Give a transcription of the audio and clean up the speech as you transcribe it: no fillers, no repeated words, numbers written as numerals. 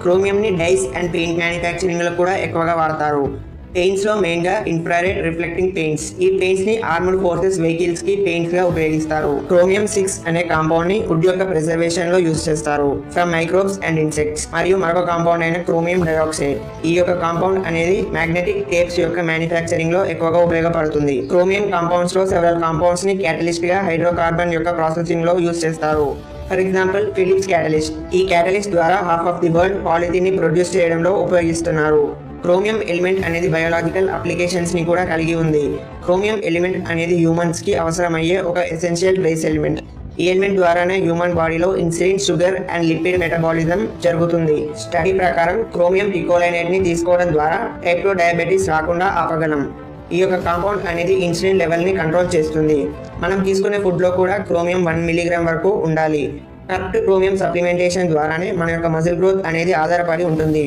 Chromium ని dice and paint manufacturing లో కూడా ఎక్కువగా వాడతారు. పెయింట్స్ లో మెయిన్ గా ఇన్ఫ్రారెడ్ రిఫ్లెక్టింగ్ పెయింట్స్. ఈ పెయింట్స్ ని ఆర్మర్డ్ ఫోర్సెస్ వెహికల్స్ కి పెయింట్స్ గా ఉపయోగిస్తారు. క్రోమియం 6 అనే కాంపౌండ్ ని వుడ్ యొక్క ప్రిజర్వేషన్ లో యూజ్ చేస్తారు ఫ్రమ్ మైక్రోబ్స్ అండ్ ఇన్సెక్ట్స్. మరియు మరొక కాంపౌండ్ అయిన క్రోమియం డైఆక్సైడ్. ఈ యొక్క కాంపౌండ్ అనేది మ్యాగ్నెటిక్ టేప్స్ యొక్క మ్యానుఫ్యాక్చరింగ్ లో ఎక్కువగా ఉపయోగపడుతుంది. క్రోమియం కాంపౌండ్స్ లో సెవెరల్ కాంపౌండ్స్ ని క్యాటలిస్ట్ గా హైడ్రోకార్బన్ యొక్క ప్రాసెసింగ్ లో యూజ్ చేస్తారు. For example Phillips catalyst. ఈ క్యాటలిస్ట్ ద్వారా half of the world polythene ని ప్రొడ్యూస్ చేయడంలో ఉపయోగిస్తున్నారు. క్రోమియం ఎలిమెంట్ అనేది బయోలాజికల్ అప్లికేషన్స్ ని కూడా కలిగి ఉంది. క్రోమియం ఎలిమెంట్ అనేది హ్యూమన్స్ కి అవసరమయ్యే ఒక ఎసెన్షియల్ ట్రేస్ ఎలిమెంట్. ఈ ఎలిమెంట్ ద్వారానే హ్యూమన్ బాడీలో insulin, sugar and lipid metabolism జరుగుతుంది. స్టడీ ప్రకారం క్రోమియం పికోలైనేట్ ని తీసుకోవడం ద్వారా టైప్ 2 డయాబెటీస్ రాకుండా ఆపగలం. ఈ యొక్క కాంపౌండ్ అనేది ఇన్సులిన్ లెవెల్ ని కంట్రోల్ చేస్తుంది. మనం తీసుకునే ఫుడ్ లో కూడా క్రోమియం 1 మిలీగ్రామ్ వరకు ఉండాలి. కరెక్ట్ క్రోమియం సప్లిమెంటేషన్ ద్వారానే మన యొక్క మజిల్ గ్రోత్ అనేది ఆధారపడి ఉంటుంది.